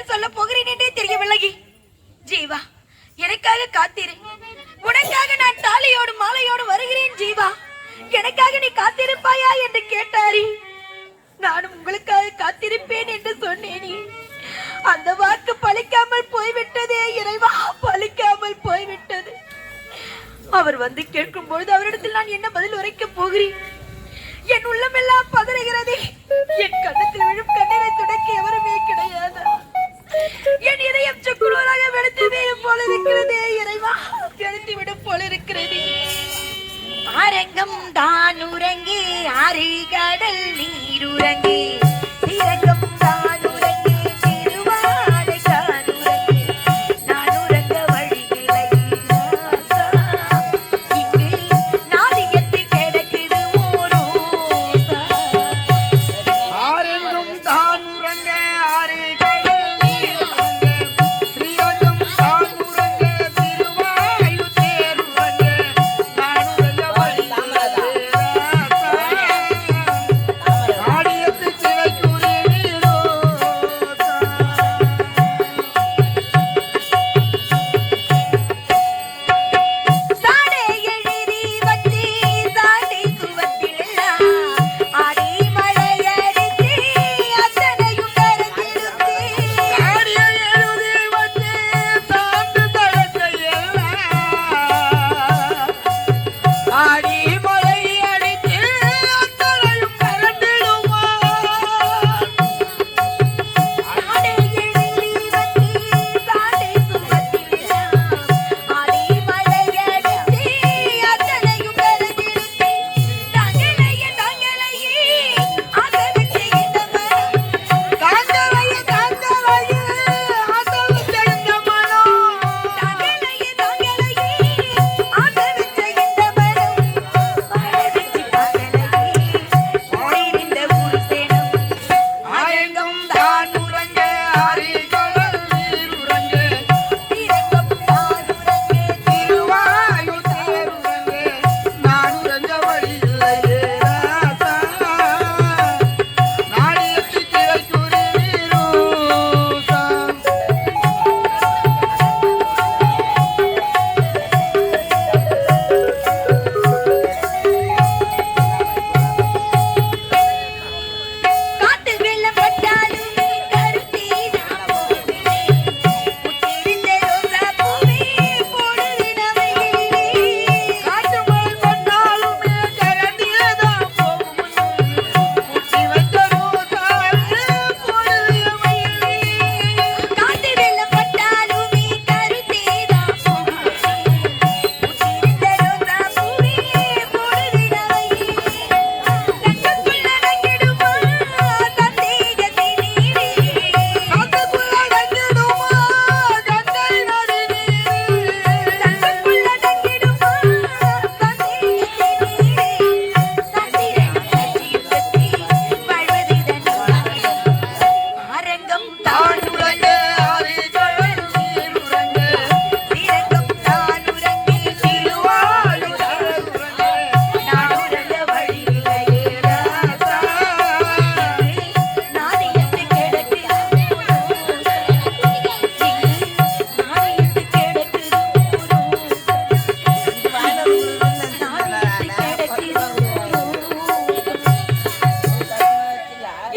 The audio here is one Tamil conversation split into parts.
பதில் சொல்ல போகிறேன் என்றே தெரியவில்லை. ஜீவா, எனக்காக காத்திரு. உனக்காக நான் தாலியோடு மாலையோடு வருகிறேன். ஜீவா, எனக்காக நீ காத்திருப்பாயா என்று கேட்டாரி. நானும் உங்களுக்காக காத்திருப்பேன் என்று சொன்னேனே, அந்த வாக்கு பலிக்காமல் போய்விட்டதே இறைவா, பலிக்காமல் போய்விட்டது. அவர் வந்து கேட்கும் பொழுது அவரிடத்தில் நான் என்ன பதில் உரைக்க போகிறேன்? என் உள்ளமெல்லாம் பதறுகிறதே. என் கண்ணத்தில் விழும் கண்ணீரை துடைக்க எவருமே கிடையாது. என் இதயம் சுக்குநூறாக வெடித்ததே போல இருக்கிறதே இறைவா, வெடித்து விடும் போல இருக்கிறது. அரங்கம் தான் உறங்கி ஆறு கடல் நீர் உறங்கி சிறங்கம் தான் உறங்கி திருவாடை தான் உறங்கி நான் உறங்க வழியில்லை. இங்கு நாதியத்து கிடக்குது ஓரோ. ஆரெங்கும் தான் உறங்க ஆறு கடல் நீர் உறங்க ஸ்ரீரங்கம் தான் உறங்க திருவாயு தேர் உறங்க நான் உறங்க ஆடியத்து கிளைக்குறி நீரோ. சாடே எழுதி வத்தி சாடை சுவத்திலெல்லாம் ஆடி மழையடித்து அத்தனையும் கரைந்திடுத்து. ஆடிய எழுதி வந்து சாந்து தடத்தை எல்லாம் ஆடி மழை அடித்து அத்தனையும் கரண்டிடுவான். சாடே எழுதி வத்தி சாடை சுவத்திலெல்லாம் ஆடி மழையடித்து அத்தனையும் கரைந்திடுத்து. தங்களையே தங்களையே ஆக வச்சு இந்த மரம். தாங்களையே தாங்களையே ஆசை இந்த மனம். தங்களையே தங்களையே ஆக வச்சு இந்த மரம். வாழ வச்சு தங்களையே ஓடிருந்த ஊர் சேனம். ஆயங்கம் தான் உறங்க ஆறு கடல் நீர் உறங்க தீரங்கம் தான் உறங்கே திருவாயூர் தேர் உறங்க நான் உறங்க வழியில்லையே ராசா. நாடியத்து கிளைக்குறி நீரூசா. காட்டு வெள்ளம் பட்டாலுமே கருத்தீதான் போகுதில்லை. முத்திருந்த ரோசா பூவே போடுவேன் அவையிலே. காட்டுமழை கொண்டாலுமே கரண்டியேதான் போகும். முத்தி வைத்த ரோசாவே பொழுதிய மயிலே. காட்டு வெள்ளம் பட்டாலுமே கருத்தீதான் போகுதில்லை. முத்திருந்த ரோசா பூவே போடுவேன் அவையிலே. தங்கக்குள்ள அடங்கிடுமா சந்தேகத்தினீரே. காட்டுக்குள்ள அடங்கிடுமா கங்கை நதி நீரே. தங்கக்குள்ள அடங்கிடுமா சந்தேகத்தினீரே. சந்திரன் சச்சியுகத்தி வாழ்வதிதன் அரங்கம் தான் உறங்க ஆறு கடல் நீர் உறங்க தீரங்கம் தான் உறங்கி திருவாயூர் தேர் உறங்க நான் உறங்க வழியில்லையே ராசா. நாதியத்து கிடக்கு நாதியத்து கிடக்கு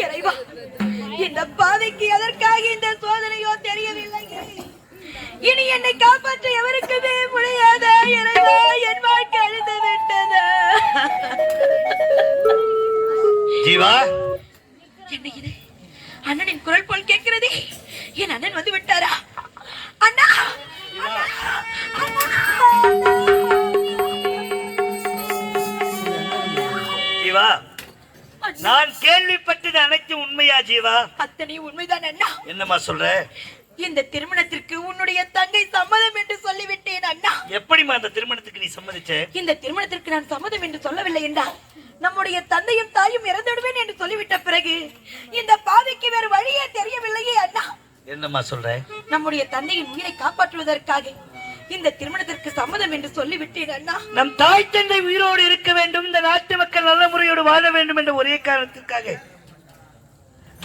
இறைவா, இந்த பாதைக்கு எதற்காக இந்த சோதனையோ தெரியவில்லை. இனி என்னை காப்பாற்ற எவருக்குமே முடியாத இறைவா, என் வாழ்க்கை அழிந்து விட்டது. ஜீவா, என்ன இது? அண்ணனின் குரல் போல் கேட்கிறதே. என் அண்ணன் வந்து விட்டாரா? அண்ணா, அண்ணா, அண்ணா. ஜீவா, நான் கேள்விப்பட்டது அனைத்தும் உண்மையா ஜீவா? அத்தனை உண்மைதான் அண்ணா. என்னம்மா சொல்ற? இந்த திருமணத்திற்கு உன்னுடைய தங்கை சம்மதம் என்று சொல்லிவிட்டேன் அண்ணா. எப்படிம்மா அந்த திருமணத்துக்கு நீ சம்மதிச்ச? இந்த திருமணத்திற்கு நான் சம்மதம் என்று சொல்லவில்லை என்றால் நம்முடைய தந்தையும் தாயும் இறந்துடுவேன் என்று சொல்லிவிட்ட பிறகு இந்த பாதைக்கு வேறு வழியே தெரியவில்லையே அண்ணா. என்னம்மா சொல்ற? நம்முடைய தந்தையின் உயிரை காப்பாற்றுவதற்காக இந்த திருமணத்திற்கு சம்மதம் என்று சொல்லிவிட்டேன் அண்ணா. நம் தாய் தந்தை உயிரோடு இருக்க வேண்டும், இந்த நாட்டு மக்கள் நல்ல முறையோடு வாழ வேண்டும் என்ற ஒரே காரணத்திற்காக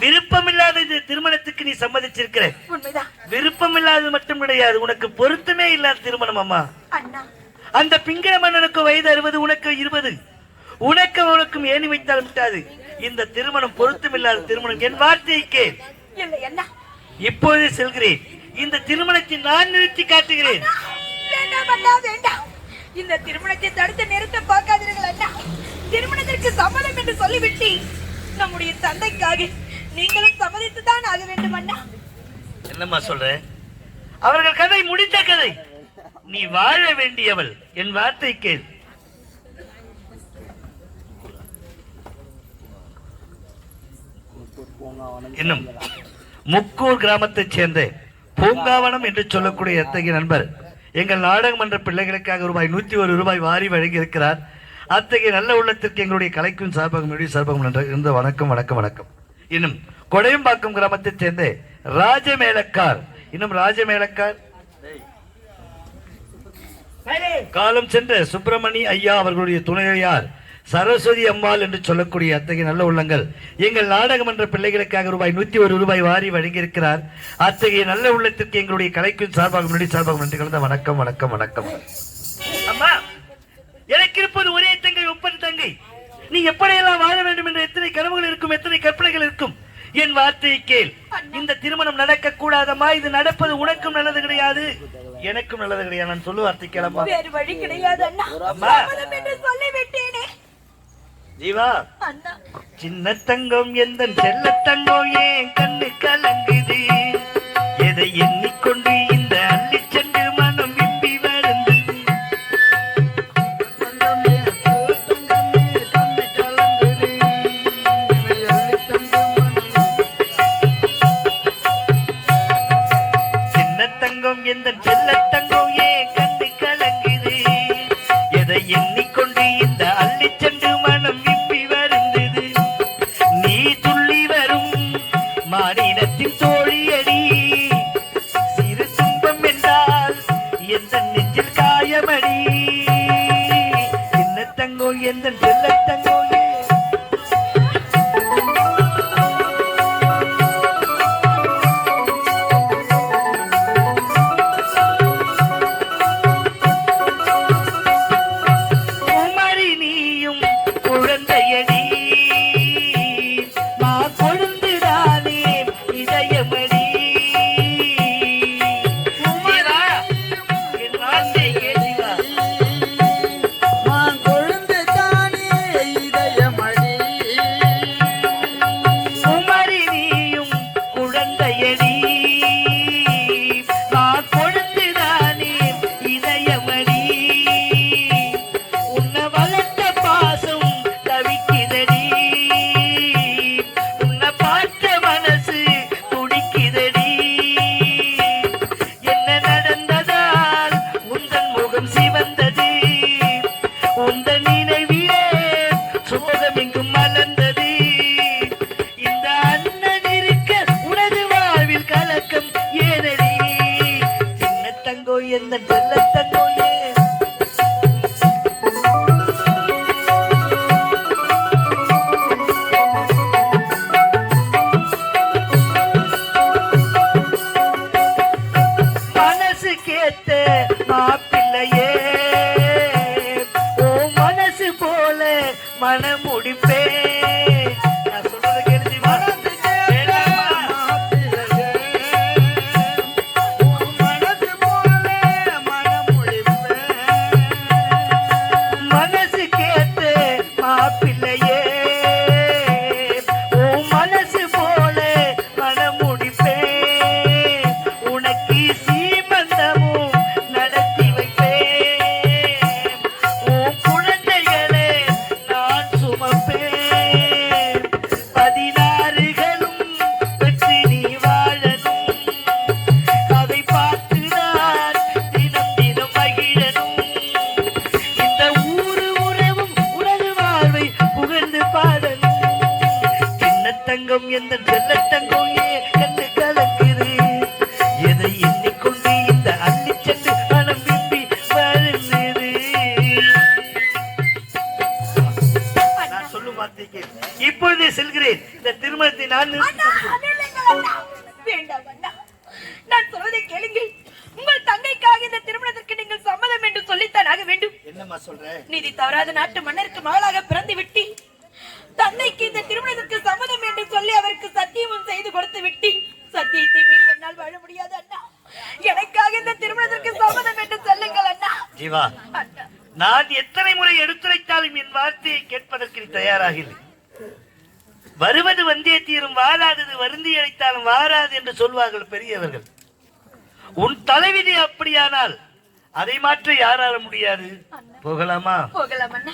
விருப்பமில்லாத இந்த திருமணத்துக்கு நீ சம்மதிச்சிருக்கிற. உண்மைதான். விருப்பமில்லாதது மட்டும் கிடையாது, உனக்கு பொருத்தமே இல்லாத திருமணம் அம்மா. அண்ணா, அந்த பிங்கள மன்னனுக்கு வயது 60, உனக்கு 20. உனக்கு அவனுக்கும் ஏணி வைத்தால் விட்டாது. இந்த திருமணம் பொருத்தமில்லாத திருமணம். என் வார்த்தைக்கு இல்லை அண்ணா, இப்போதே செல்கிறேன். இந்த திருமணத்தை நான் நிறுத்தி காட்டுகிறேன். வேண்டாம் அண்ணா, வேண்டாம். இந்த திருமணத்தை தடுத்து நிறுத்த பார்க்காதீர்கள் அண்ணா. திருமணத்திற்கு சம்மதம் என்று சொல்லிவிட்டு நம்முடைய தந்தைக்காக நீங்களும் சம்மதித்துதான் ஆக வேண்டும் அண்ணா. என்னம்மா சொல்ற? அவர்கள் கதை முடிந்த கதை. நீ வாழ வேண்டியவள். என் வார்த்தை கேள். இன்னும் முக்கூர் கிராமத்தைச் சேர்ந்த பூங்காவனம் என்று சொல்லக்கூடிய அத்தகைய நண்பர் எங்கள் நாடகம் மன்ற பிள்ளைகளுக்காக ரூபாய் 101 வாரி வழங்கி இருக்கிறார். அத்தகைய நல்ல உள்ளத்திற்கு எங்களுடைய கலைக்கும் சார்பாகம் இருந்த வணக்கம் வணக்கம் வணக்கம். இன்னும் கொடையம்பாக்கம் கிராமத்தைச் சேர்ந்த ராஜமேலக்கார், இன்னும் ராஜமேலக்கார் காலம் சென்ற சுப்பிரமணி ஐயா அவர்களுடைய துணையார் சரஸ்வதி அம்மாள் என்று சொல்லக்கூடிய அத்தகைய நல்ல உள்ளங்கள் எங்கள் நாடகம் என்ற பிள்ளைகளுக்காக ரூபாய் 101 வாரி வழங்கி இருக்கிறார். அத்தகைய நல்ல உள்ளத்திற்கு எங்களுடைய கலைக்கும் சார்பாக நன்றி கலந்த வணக்கம் வணக்கம் வணக்கம். அம்மா, எனக்கு இருப்பது ஒரே தங்கை, ஒப்பன் தங்கை. நீ எப்படியெல்லாம் வாழ வேண்டும் என்ற எத்தனை கனவுகள் இருக்கும், எத்தனை கற்பனைகள் இருக்கும். என் வார்த்தையை கேள். இந்த திருமணம் நடக்க கூடாதம்மா. இது நடப்பது உனக்கும் நல்லது கிடையாது, எனக்கும் நல்லது கிடையாது. நான் சொல்ல வார்த்தை கேளம்மா. வேறு வழி கிடையாது அண்ணா. அம்மா, சம்மதம் என்று சொல்லிவிட்டேனே ஜீவா. அண்ணா, சின்ன தங்கம் எந்த செல்ல தங்கம் ஏன் கண்ணு கலங்குது, எதை எண்ணிக்கொண்டு இந்த அள்ளி சென்று மனம் விம்பி வருந்தது. சின்ன தங்கம் எந்த செல்ல தங்கம் ஏன் கண்ணு கலங்குது, எதை எண்ணிக்கொண்டு இந்த அள்ளி சென்று மனம் விம்பி வருந்தது. நீ துள்ளி வரும் மாநிலத்தின் தோழியடி, சிறு துன்பம் என்றால் எந்த நெஞ்சில் காயமடி. சின்ன தங்கோ எந்த செல்ல தங்கோ எந்த செல்ல தங்கோயே. மனசு கேட்ட மாப்பிள்ளையே, ஓ மனசு போல மனமுடிப்பே. நான் சொல்றதை கேள்வி. உனக்கு சீமந்தமும் நடத்தி வைப்பேன். என்னம்மா சொல்ற? நீதி தவறாத நாட்டு மன்னருக்கு மகளாக பிறந்து விட்டி, தந்தைக்கு இந்த திருமணத்திற்கு சம்மதம் என்று சொல்லி அவருக்கு சத்தியமும் செய்து கொடுத்து விட்டி, சத்தியத்தை மீறி என்னால் வாழ முடியாது அண்ணா. எனக்காக இந்த திருமணத்திற்கு சம்மதம் என்று சொல்லுங்கள் அண்ணா. ஜீவா, அண்ணா, நான் எத்தனை முறை எடுத்துரைத்தாலும் என் வார்த்தையை கேட்பதற்கு நீ தயாராக இல்லை. வருவது வந்தே தீரும், வாராதது வருந்தி அழைத்தாலும் வாராது என்று சொல்வார்கள் பெரியவர்கள். உன் தலைவிதி அப்படியானால் அதை மாற்ற யாரால முடியாது. போகலாமா? போகலாம் அண்ணா.